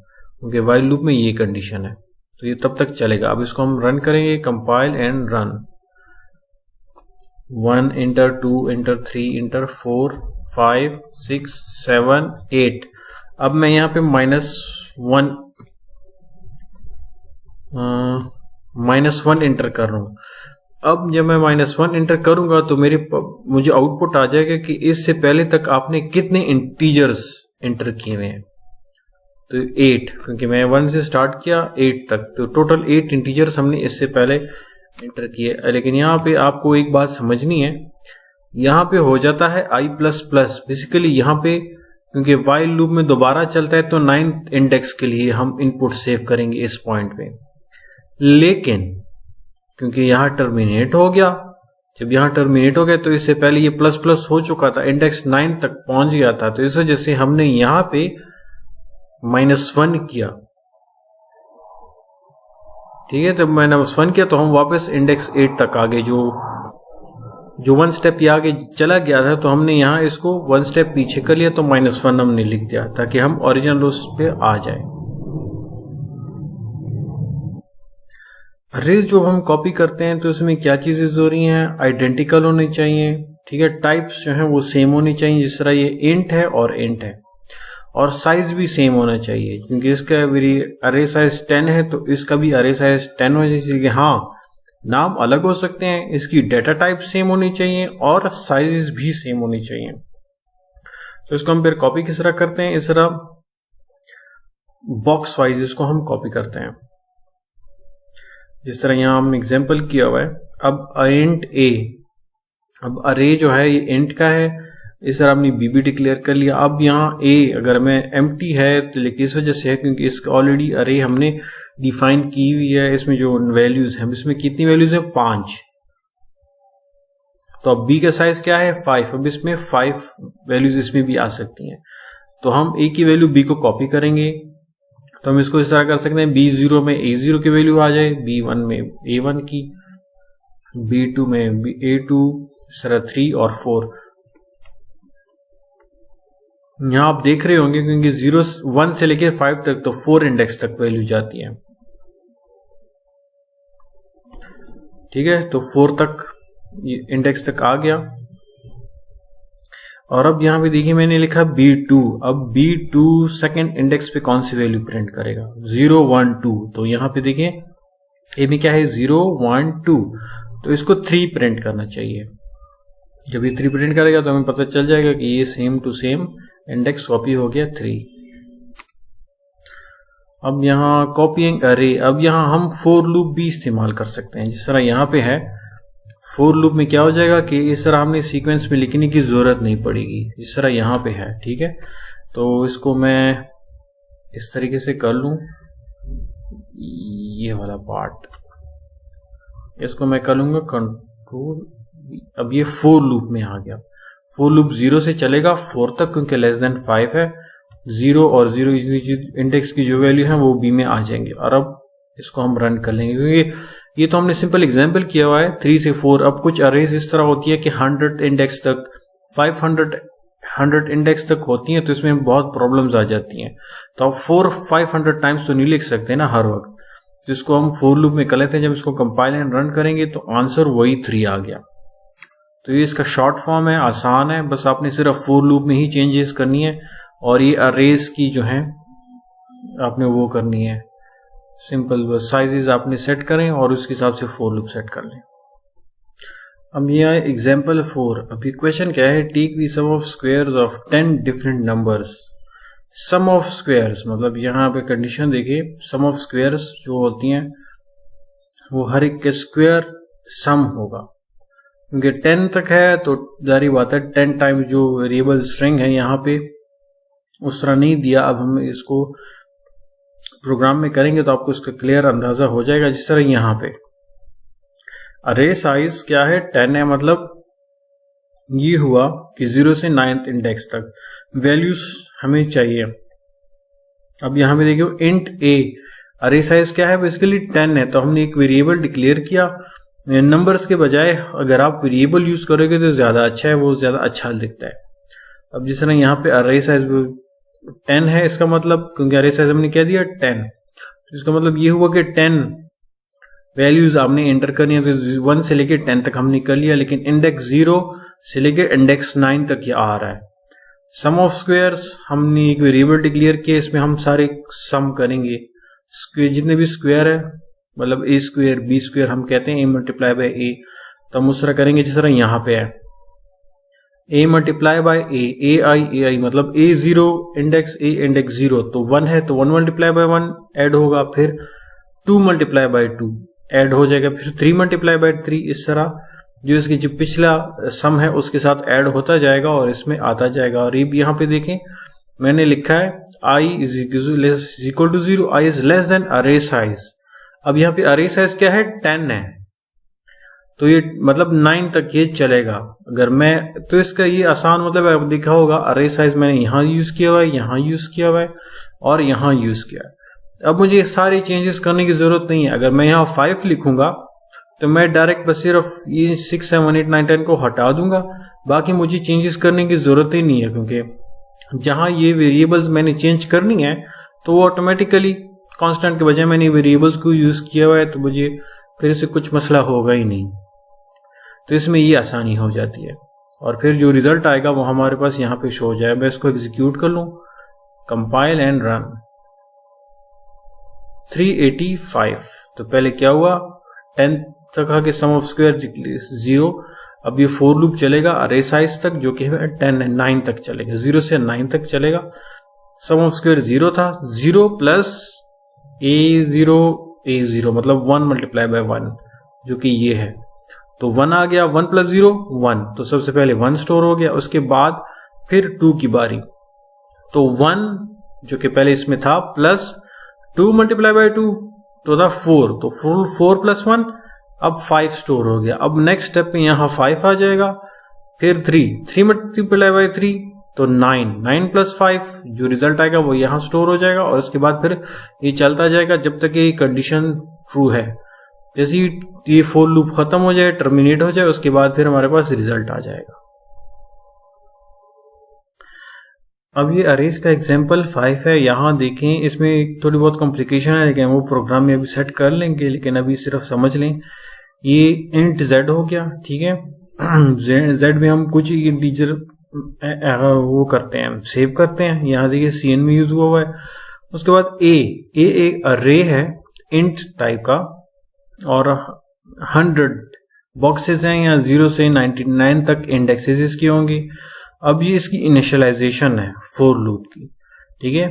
क्योंकि वाइल लूप में ये कंडीशन है, तो ये तब तक चलेगा। अब इसको हम रन करेंगे, compile and run. 1 enter, 2 enter, 3 enter, 4 5 6 7 8। अब मैं यहाँ पे -1 एंटर कर रहा हूं। अब जब मैं -1 एंटर करूंगा तो मुझे आउटपुट आ जाएगा कि इससे पहले तक आपने कितने इंटीजर्स एंटर किए हुए हैं। तो 8, क्योंकि मैं 1 से स्टार्ट किया 8 तक, तो टोटल 8 इंटीजर्स हमने इससे पहले एंटर किए। लेकिन यहाँ पे आपको एक बात समझनी है, यहाँ पे हो जाता है i प्लस प्लस। बेसिकली यहाँ पे क्योंकि वाइल लूप में दोबारा चलता है, तो 9th इंडेक्स के लिए हम इनपुट सेव करेंगे इस पॉइंट पे। लेकिन क्योंकि यहाँ टर्मिनेट हो गया, जब यहाँ टर्मिनेट हो गया तो इससे पहले ये प्लस प्लस हो चुका था, इंडेक्स 9 तक पहुंच गया था, तो इस वजह से हमने यहाँ पे -1 किया, ठीक है। तो मैंने -1 किया तो हम वापस इंडेक्स 8 तक आ गए, जो 1 स्टेप आगे चला गया था, तो हमने यहाँ इसको 1 स्टेप पीछे कर लिया, तो -1 हमने लिख दिया ताकि हम ओरिजिनल उस पे आ जाए। अरेज जो हम कॉपी करते हैं तो इसमें क्या चीजें जरूरी हैं, आइडेंटिकल होनी चाहिए, ठीक है। टाइप्स जो हैं वो सेम होनी चाहिए, जिस तरह ये इंट है और इंट है, और साइज भी सेम होना चाहिए, क्योंकि इसका अरे साइज 10 है तो इसका भी अरे साइज 10 होना चाहिए। हाँ, नाम अलग हो सकते हैं, इसकी डेटा टाइप सेम होनी चाहिए और साइजेस भी सेम होनी चाहिए। तो इसको हम फिर कॉपी किस तरह करते हैं, इस तरह बॉक्स वाइज इसको हम कॉपी करते हैं। जिस तरह यहाँ हम एग्जाम्पल किया हुआ है। अब इंट ए, अब अरे जो है ये इंट का है, इस तरह हमने बी भी डिक्लेयर कर लिया। अब यहाँ ए अगर मैं एम्प्टी है तो लेकिन इस वजह से है क्योंकि इसका ऑलरेडी अरे हमने डिफाइन की हुई है। इसमें जो वैल्यूज हैं, इसमें कितनी वैल्यूज है, 5। तो अब बी का साइज क्या है, 5। अब इसमें 5 वैल्यूज इसमें भी आ सकती हैं। तो हम ए की वैल्यू बी को कॉपी करेंगे, तो हम इसको इस तरह कर सकते हैं, B0 में A0 की वैल्यू आ जाए, B1 में A1 की, B2 में A2, इस तरह 3 और 4। यहां आप देख रहे होंगे क्योंकि 1 से लेकर 5 तक तो 4 इंडेक्स तक वैल्यू जाती है। ठीक है, तो 4 तक इंडेक्स तक आ गया। और अब यहां पे देखिए मैंने लिखा B2। अब B2 सेकेंड इंडेक्स पे कौन सी वैल्यू प्रिंट करेगा, 0 1 2। तो यहां पे देखिए ए में क्या है, 0 1 2, तो इसको 3 प्रिंट करना चाहिए। जब ये 3 प्रिंट करेगा तो हमें पता चल जाएगा कि ये same to same index copy हो गया 3। अब यहाँ कॉपीइंग अरे, अब यहाँ हम फॉर लूप भी इस्तेमाल कर सकते हैं। जिस तरह यहाँ पे है, फॉर लूप में क्या हो जाएगा कि इस तरह हमने सीक्वेंस में लिखने की जरूरत नहीं पड़ेगी, जिस तरह यहाँ पे है। ठीक है, तो इसको मैं इस तरीके से कर लूं, ये वाला पार्ट इसको मैं कर लूंगा कंट्रोल। अब ये फॉर लूप में आ गया। फॉर लूप 0 से चलेगा 4 तक क्योंकि लेस देन 5 है। 0 और 0 इंडेक्स की जो वैल्यू है वो बी में आ जाएंगे। और अब इसको हम रन कर लेंगे क्योंकि ये तो हमने सिंपल एग्जांपल किया हुआ है 3 से 4। अब कुछ अरेज इस तरह होती है कि 100 इंडेक्स तक, 500 इंडेक्स तक होती हैं, तो इसमें बहुत प्रॉब्लम्स आ जाती हैं। तो आप 500 टाइम्स तो नहीं लिख सकते ना हर वक्त, तो इसको हम फॉर लूप में कर लेते हैं। जब इसको कंपाइल एंड रन करेंगे तो आंसर वही 3 आ गया। तो ये इसका शॉर्ट फॉर्म है, आसान है, बस आपने सिर्फ फॉर लूप में ही चेंजेस करनी है और ये अरेज की जो है आपने वो करनी है, सिंपल बस साइजेस आपने सेट करें और उसके हिसाब से फॉर लूप सेट कर लें। अब ये है एग्जाम्पल 4। अब इक्वेशन क्या है, take the sum of squares of 10 different numbers. Sum of squares मतलब यहाँ पे कंडीशन देखिए, सम ऑफ स्क्वायर्स जो होती हैं वो हर एक के स्क्वायर सम होगा। क्योंकि 10 तक है तो जारी बात है 10 टाइम जो वेरिएबल स्ट्रिंग है यहाँ पे उस तरह नहीं दिया। अब हम इसको प्रोग्राम में करेंगे तो आपको इसका क्लियर अंदाजा हो जाएगा। जिस तरह यहाँ पे अरे साइज क्या है, 10 है, मतलब ये हुआ कि 0 से 9th इंडेक्स तक वैल्यूज हमें चाहिए। अब यहाँ पे देखिए इंट ए, अरे साइज क्या है, बेसिकली 10 है, तो हमने एक वेरिएबल डिक्लेयर किया। नंबर्स के बजाय अगर आप वेरिएबल यूज करोगे तो ज्यादा अच्छा है, वो ज्यादा अच्छा दिखता है। अब जिस तरह यहाँ पे अरे साइज 10 है, इसका मतलब क्योंकि अरे साइज हमने क्या दिया 10, तो इसका मतलब ये हुआ कि 10 वैल्यूज आपने एंटर करनी है। तो 1 से लेकर 10 तक हमने कर लिया, लेकिन इंडेक्स 0 से लेकर इंडेक्स 9 तक ये आ रहा है। सम ऑफ स्क्वायर्स हमने एक वेरिएबल डिक्लेयर किया, इसमें हम सारे सम करेंगे, जितने भी स्क्वायर है, मतलब ए स्क्वायर बी स्क्वायर हम कहते हैं, ए मल्टीप्लाई बाय ए, तो हम उस तरह करेंगे जिस तरह यहाँ पे है A multiply by A i मतलब A0 इंडेक्स ए इंडेक्स 0, तो 1 है तो 1 मल्टीप्लाई बाय 1 ऐड होगा, फिर 2 मल्टीप्लाई बाय 2 ऐड हो जाएगा, फिर 3 मल्टीप्लाई बाय 3, इस तरह जो इसकी जो पिछला सम है उसके साथ ऐड होता जाएगा और इसमें आता जाएगा। और ये यहाँ पे देखें मैंने लिखा है i is equal to 0, i is less than array size. अब यहाँ पे अरे साइज क्या है, 10 है, तो ये मतलब 9 तक ये चलेगा। अगर मैं तो इसका ये आसान मतलब है, देखा होगा अरे साइज मैंने यहाँ यूज किया हुआ है, यहाँ यूज किया हुआ है और यहाँ यूज किया है। अब मुझे सारे चेंजेस करने की जरूरत नहीं है। अगर मैं यहाँ 5 लिखूंगा तो मैं डायरेक्ट बस सिर्फ ये 6 7 8 9 10 को हटा दूंगा, बाकी मुझे चेंजेस करने की जरूरत ही नहीं है, क्योंकि जहां ये वेरिएबल्स मैंने चेंज करनी है तो वो ऑटोमेटिकली कांस्टेंट के बजाय मैंने वेरिएबल्स को यूज किया हुआ है, तो मुझे फिर इससे कुछ मसला होगा ही नहीं। तो इसमें ये आसानी हो जाती है और फिर जो रिजल्ट आएगा वो हमारे पास यहाँ पे शो हो जाए। मैं इसको एग्जीक्यूट कर लूं, कंपाइल एंड रन। 385, तो पहले क्या हुआ, 10 तक आके सम ऑफ स्क्वायर 0। अब ये फॉर लूप चलेगा अरे साइज तक जो कि 10 है, 9 तक चलेगा, 0 से 9 तक चलेगा। सम ऑफ स्क्वायर 0 था, 0 प्लस A0 A0 मतलब 1 मल्टीप्लाई बाय 1 जो कि ये है। तो 1 आ गया, 1 प्लस 0 1, तो सबसे पहले 1 स्टोर हो गया। उसके बाद फिर 2 की बारी, तो 1 जो कि पहले इसमें था प्लस 2 मल्टीप्लाई बाय 2 तो था 4, तो फुल 4 प्लस 1 अब 5 स्टोर हो गया। अब नेक्स्ट स्टेप में यहाँ 5 आ जाएगा, फिर 3 मल्टीप्लाई बाय 3 तो 9 प्लस 5 जो रिजल्ट आएगा वो यहाँ स्टोर हो जाएगा। और उसके बाद फिर ये चलता जाएगा जब तक ये कंडीशन ट्रू है। जैसे ये फॉर लूप खत्म हो जाए, टर्मिनेट हो जाए, उसके बाद फिर हमारे पास रिजल्ट आ जाएगा। अब ये अरेज का एग्जांपल 5 है। यहाँ देखें इसमें थोड़ी बहुत कॉम्प्लिकेशन है, लेकिन वो प्रोग्राम में अभी सेट कर लेंगे, लेकिन अभी सिर्फ समझ लें। ये इंट z हो गया, ठीक है। z में हम कुछ इंटीजर वो करते हैं, सेव करते हैं। यहाँ देखिए cn में यूज हुआ है। उसके बाद a एक अरे है इंट टाइप का, और 100 बॉक्सेस हैं, या 0 से 99 तक इंडेक्सेस इसकी होंगी। अब ये इसकी इनिशियलाइजेशन है फॉर लूप की, ठीक है।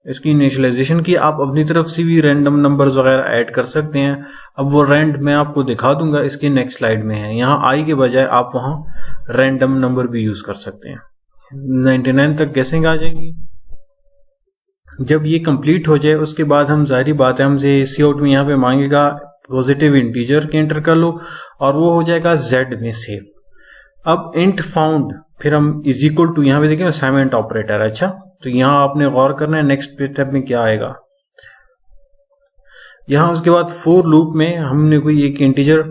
इसकी इनिशियलाइजेशन की आप अपनी तरफ से भी रैंडम नंबर्स वगैरह ऐड कर सकते हैं। अब वो रैंड मैं आपको दिखा दूंगा, इसके नेक्स्ट स्लाइड में है। यहाँ आई के बजाय आप वहां रैंडम नंबर भी यूज कर सकते हैं। 99 तक गैसिंग आ जाएंगी। जब ये कंप्लीट हो जाए उसके बाद हम, जाहिर बात है, हमसे सी आउट में यहाँ पे मांगेगा पॉजिटिव इंटीजर के एंटर कर लो, और वो हो जाएगा z में सेव। अब इंट फाउंड, फिर हम इज इक्वल टू, यहाँ पे देखें असाइनमेंट ऑपरेटर। अच्छा, तो यहाँ आपने गौर करना है नेक्स्ट स्टेप में क्या आएगा। यहाँ उसके बाद फॉर लूप में हमने कोई एक इंटीजर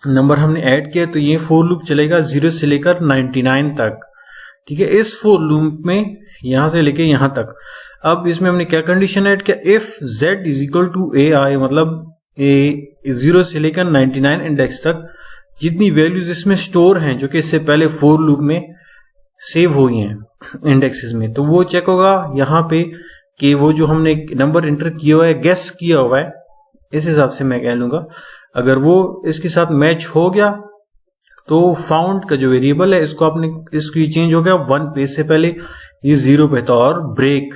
नंबर हमने ऐड किया, तो ये फॉर लूप चलेगा 0 से लेकर 99 तक, ठीक है। इस फॉर लूप में यहां से लेके यहां तक। अब इसमें हमने क्या कंडीशन ऐड किया, if z is equal to a i, मतलब 0 से लेकर 99 इंडेक्स तक जितनी वैल्यूज इसमें स्टोर हैं जो कि इससे पहले फॉर लूप में सेव हुई हैं इंडेक्सेस में, तो वो चेक होगा यहाँ पे कि वो जो हमने नंबर इंटर किया हुआ है, गेस किया हुआ है, इस हिसाब से मैं कह लूंगा, अगर वो इसके साथ मैच हो गया तो फाउंड का जो वेरिएबल है इसको आपने, इसकी चेंज हो गया 1 पे, से पहले ये 0 पे था। और ब्रेक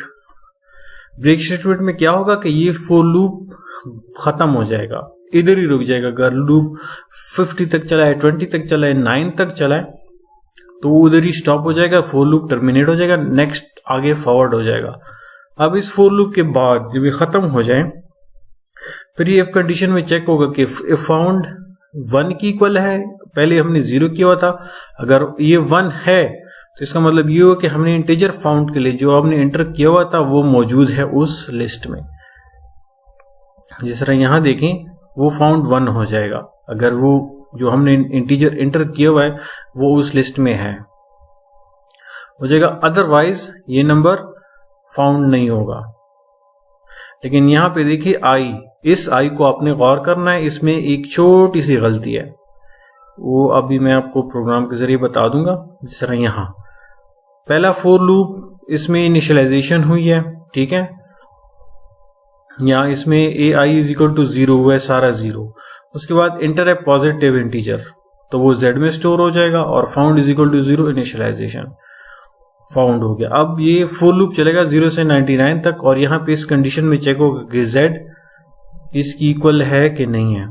स्टेटमेंट में क्या होगा कि ये फॉर लूप खत्म हो जाएगा, इधर ही रुक जाएगा। अगर लूप 50 तक चला है, 20 तक चला है, 9 तक चला है, तो उधर ही स्टॉप हो जाएगा, फॉर लूप टर्मिनेट हो जाएगा, नेक्स्ट आगे फॉरवर्ड हो जाएगा। अब इस फॉर लूप के बाद जब ये खत्म हो जाए, फिर ये इफ कंडीशन में चेक होगा कि इफ फाउंड 1 की इक्वल है, पहले हमने 0 किया हुआ था, अगर ये 1 है तो इसका मतलब ये हो कि हमने इंटीजर फाउंड के लिए जो हमने एंटर किया हुआ था वो मौजूद है उस लिस्ट में। जिस तरह यहां देखें वो फाउंड 1 हो जाएगा अगर वो जो हमने इंटीजर एंटर किया हुआ है वो उस लिस्ट में है, हो जाएगा। अदरवाइज ये नंबर फाउंड नहीं होगा। लेकिन यहां पे देखिए आई, इस आई को आपने गौर करना है, इसमें एक छोटी सी गलती है, वो अभी मैं आपको प्रोग्राम के जरिए बता दूंगा। जिस तरह यहां पहला फॉर लूप इसमें इनिशियलाइजेशन हुई है, ठीक है। यहां इसमें ए आई इज इक्वल टू 0 हुआ है, सारा 0। उसके बाद इंटर ए पॉजिटिव इंटीजर, तो वो z में स्टोर हो जाएगा, और found is equal to 0, initialisation found हो गया। अब ये फॉर लूप चलेगा 0 से 99 तक, और यहाँ पे इस कंडीशन में चेक होगा कि z इसकी इक्वल है कि नहीं है।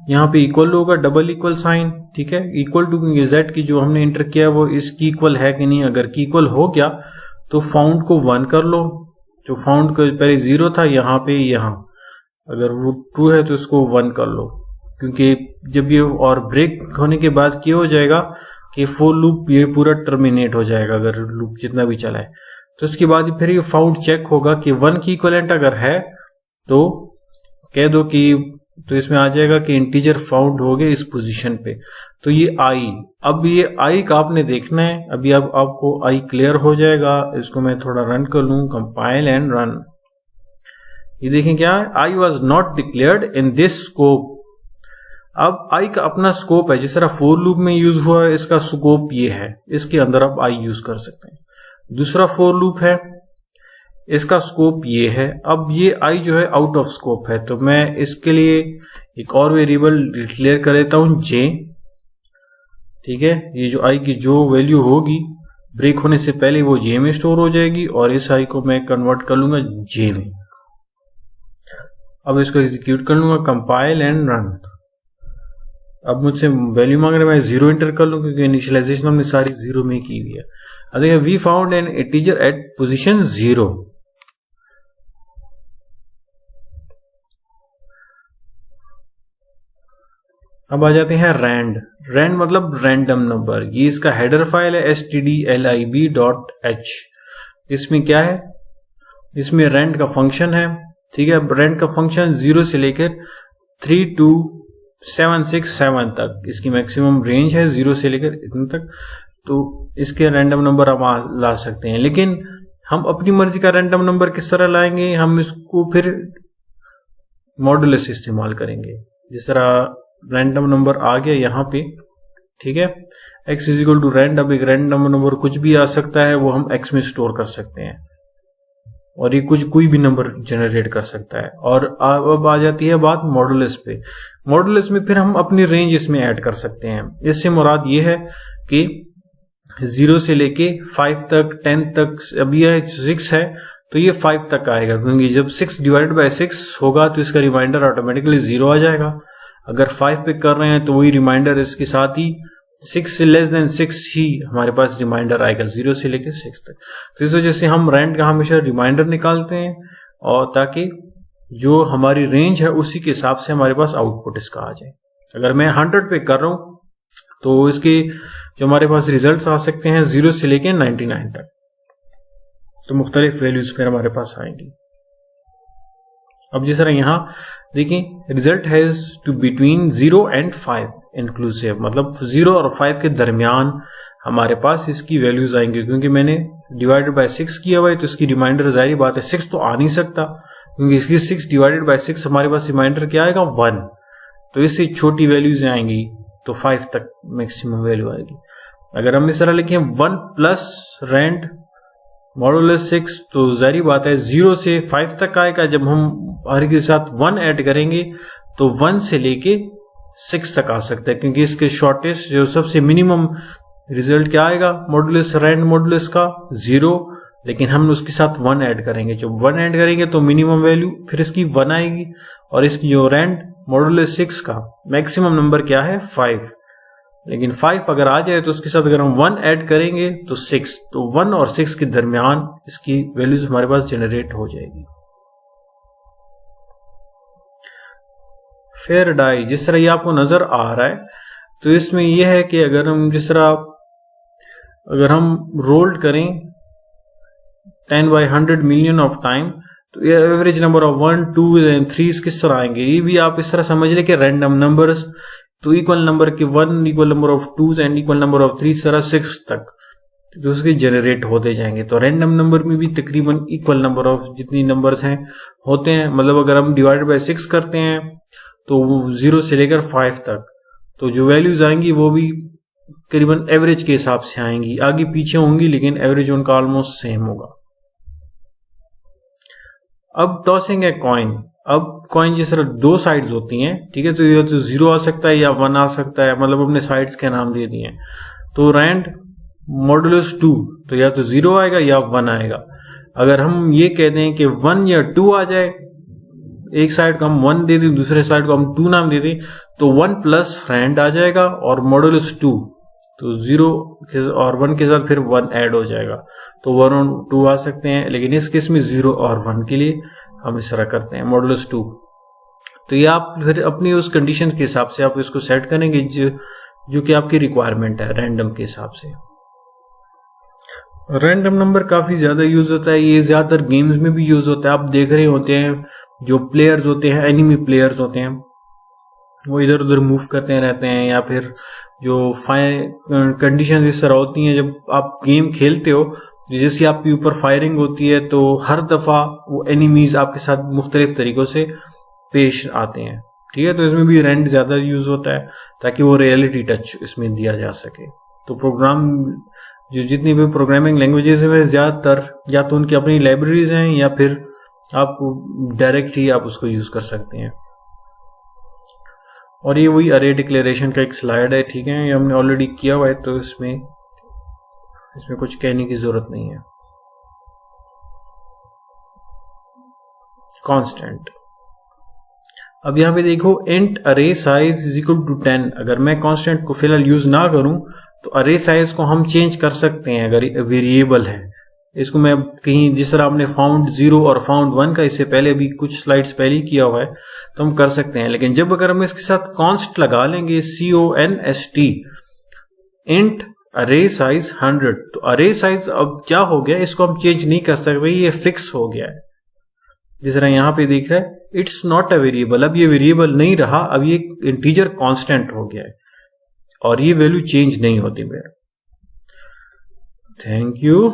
यहाँ पे इक्वल होगा, डबल इक्वल साइन, ठीक है, इक्वल टू, क्योंकि z की जो हमने इंटर किया वो इसकी इक्वल है कि नहीं। अगर की इक्वल हो गया तो फाउंड को 1 कर लो, जो फाउंड का पहले 0 था यहाँ पे, यहाँ अगर वो ट्रू है तो इसको 1 कर लो, क्योंकि जब ये और ब्रेक होने के बाद क्या हो जाएगा कि फॉर लूप ये पूरा टर्मिनेट हो जाएगा अगर लूप जितना भी चला है। तो उसके बाद फिर ये फाउंड चेक होगा कि 1 की इक्वलेंट अगर है तो कह दो कि, तो इसमें आ जाएगा कि इंटीजर फाउंड हो गया इस पोजीशन पे। तो ये आई, अब ये आई का आपने देखना है। अभी अब आपको आई क्लियर हो जाएगा। इसको मैं थोड़ा रन कर लूं, कंपाइल एंड रन। ये देखें क्या है, I was not declared in this scope. अब आई का अपना स्कोप है, जिस तरह फॉर लूप में यूज हुआ है, इसका स्कोप ये है, इसके अंदर आप आई यूज कर सकते हैं। दूसरा फॉर लूप है, इसका स्कोप ये है। अब ये आई जो है आउट ऑफ स्कोप है, तो मैं इसके लिए एक और वेरिएबल डिक्लेयर कर देता हूं जे, ठीक है। ये जो आई की जो वैल्यू होगी ब्रेक होने से पहले वो जे में स्टोर हो जाएगी, और इस आई को मैं कन्वर्ट कर लूंगा जे में। अब इसको एग्जीक्यूट कर लूंगा, कंपाइल एंड रन। अब मुझसे वैल्यू मांग रहे, मैं 0 इंटर कर लूं क्योंकि इनिशियलाइजेशन हमने सारी 0 में की हुई है। अब देखिए, we found an integer at position 0। अब आ जाते हैं रैंड। रैंड मतलब रैंडम नंबर। ये इसका हेडर फाइल है stdlib.h। इसमें क्या है, इसमें रैंड का फंक्शन है, ठीक है। रैंड का फंक्शन 0 से लेकर 32767 तक इसकी मैक्सिमम रेंज है, 0 से लेकर इतने तक। तो इसके रैंडम नंबर हम ला सकते हैं, लेकिन हम अपनी मर्जी का रैंडम नंबर किस तरह लाएंगे, हम इसको फिर मॉडुलस इस्तेमाल करेंगे। जिस तरह रैंडम नंबर आ गया यहाँ पे, ठीक है, x is equal to rand. अब एक रैंडम नंबर कुछ भी आ सकता है, वो हम x में स्टोर कर सकते हैं, और ये कोई भी नंबर जनरेट कर सकता है। और अब आ जाती है बात मॉडुलस पे। मॉडुलस में फिर हम अपनी रेंज इसमें ऐड कर सकते हैं। इससे मुराद ये है कि 0 से लेके 5 तक, 10 तक, अब ये 6 है तो ये 5 तक आएगा, क्योंकि जब 6 डिवाइडेड बाय 6 होगा तो इसका रिमाइंडर ऑटोमेटिकली 0 आ जाएगा। अगर 5 पे कर रहे हैं तो वही रिमाइंडर इसके साथ ही 6 से लेस देन 6 ही हमारे पास रिमाइंडर आएगा, 0 से लेकर 6 तक। तो इस वजह से हम रैंड का हमेशा रिमाइंडर निकालते हैं, और ताकि जो हमारी रेंज है उसी के हिसाब से हमारे पास आउटपुट इसका आ जाए। अगर मैं 100 पे कर रहा हूं तो इसके जो हमारे पास रिजल्ट्स आ सकते हैं 0 से लेकर 99 तक, तो मुख्तलिफ वैल्यूज फिर हमारे पास आएंगी। अब जिस तरह यहां देखिए, result has to between 0 and 5 inclusive, मतलब 0 और 5 के दरमियान हमारे पास इसकी वैल्यूज आएंगे। क्योंकि मैंने डिवाइडेड बाय 6 किया हुआ है तो इसकी रिमाइंडर जाहिर बात है 6 तो आ नहीं सकता, क्योंकि इसकी 6 डिवाइडेड बाय 6 हमारे पास रिमाइंडर क्या आएगा, 1। तो इससे छोटी वैल्यूज आएंगी तो 5 तक मैक्सिमम वैल्यू आएगी। अगर हम इस तरह लिखें 1 प्लस रैंड मॉडुलस 6, तो जाहिर बात है 0 से 5 तक आएगा। जब हम हर के साथ 1 ऐड करेंगे तो 1 से लेके 6 तक आ सकता है, क्योंकि इसके शॉर्टेस्ट जो सबसे मिनिमम रिजल्ट क्या आएगा मॉडुलस, रैंड मॉडुलस का 0, लेकिन हम उसके साथ 1 ऐड करेंगे। जब 1 ऐड करेंगे तो मिनिमम वैल्यू फिर इसकी 1 आएगी, और इसकी जो रैंड मॉडुलस 6 का मैक्सिमम नंबर क्या है, 5। लेकिन 5 अगर आ जाए तो उसके साथ अगर हम 1 ऐड करेंगे तो 6, तो 1 और 6 के दरमियान इसकी वैल्यूज हमारे पास जनरेट हो जाएगी। फेयर डाई जिस तरह ये आपको नजर आ रहा है, तो इसमें यह है कि अगर हम जिस तरह अगर हम रोल्ड करें 10 by 100 million ऑफ टाइम, तो ये एवरेज नंबर ऑफ 1, 2 एंड 3 किस तरह आएंगे, ये भी आप इस तरह समझ लें कि रैंडम नंबर्स, तो इक्वल नंबर के 1 equal number of 2 and equal number of 3 इस तरह 6 तक तो उसके जनरेट होते जाएंगे। तो रैंडम नंबर में भी तकरीबन इक्वल नंबर ऑफ जितनी नंबर्स हैं होते हैं, मतलब अगर हम डिवाइड बाय 6 करते हैं तो वो 0 से लेकर 5 तक, तो जो वैल्यूज आएंगी वो भी करीबन एवरेज के हिसाब से आएंगी, आगे पीछे होंगी लेकिन एवरेज उनका ऑलमोस्ट सेम होगा। अब टॉसिंग है कॉइन। अब कॉइन जिस तरह 2 साइड्स होती हैं, ठीक है, तो ये तो 0 आ सकता है या 1 आ सकता है, मतलब अपने साइड्स के नाम दे दिए। तो रैंड मॉडुलस 2, तो या तो 0 आएगा या 1 आएगा। अगर हम ये कह दें कि 1 या 2 आ जाए, एक साइड को हम 1 दे दें, दूसरे साइड को हम 2 नाम दे दें, तो 1 प्लस रैंड आ जाएगा और मॉडुलस 2, तो 0 और 1 के साथ फिर 1 ऐड हो जाएगा, तो 1 और 2 आ सकते हैं। लेकिन इस केस में 0 और 1 के लिए हम इस तरह करते हैं मॉडुलस 2। तो ये आप फिर अपनी उस कंडीशन के हिसाब से आप इसको सेट करेंगे जो कि आपकी रिक्वायरमेंट है रैंडम के हिसाब से। रैंडम नंबर काफी ज्यादा यूज होता है, ये ज्यादातर गेम्स में भी यूज होता है। आप देख रहे होते हैं जो प्लेयर्स होते हैं, एनिमी प्लेयर्स होते हैं, वो इधर उधर मूव करते रहते हैं, या फिर जो कंडीशन इस तरह होती हैं जब आप गेम खेलते हो, जैसे आपके ऊपर फायरिंग होती है तो हर दफा वो एनिमीज आपके साथ मुख्तलिफ तरीकों से पेश आते हैं, ठीक है। तो इसमें भी रैंड ज्यादा यूज होता है ताकि वो रियलिटी टच इसमें दिया जा सके। तो प्रोग्राम जो जितनी भी प्रोग्रामिंग लैंग्वेजेस हैं ज्यादातर या तो उनकी अपनी लाइब्रेरीज हैं या फिर आप डायरेक्ट ही आप उसको यूज कर सकते हैं। और ये वही अरे डिक्लेरेशन का एक स्लाइड है, ठीक है, ये हमने ऑलरेडी किया हुआ है, तो इसमें कुछ कहने की जरूरत नहीं है। कांस्टेंट अब यहाँ पे देखो इंट अरे साइज इज इक्वल टू 10। अगर मैं कांस्टेंट को फिलहाल यूज ना करूं तो अरे साइज को हम चेंज कर सकते हैं अगर वेरिएबल है। इसको मैं कहीं जिस तरह आपने फाउंड 0 और फाउंड 1 का इससे पहले भी कुछ स्लाइड्स पहले ही किया हुआ है तो हम कर सकते हैं। लेकिन जब अगर हम इसके साथ कॉन्स्ट लगा लेंगे CONST इंट अरे साइज 100, तो अरे साइज अब क्या हो गया, इसको हम चेंज नहीं कर सकते, ये फिक्स हो गया है। जिस तरह यहां पे दिख रहा है इट्स नॉट अ वेरिएबल, अब ये वेरिएबल नहीं रहा, अब ये इंटीजर कांस्टेंट हो गया है और ये वैल्यू चेंज नहीं होती मेरा। Thank you.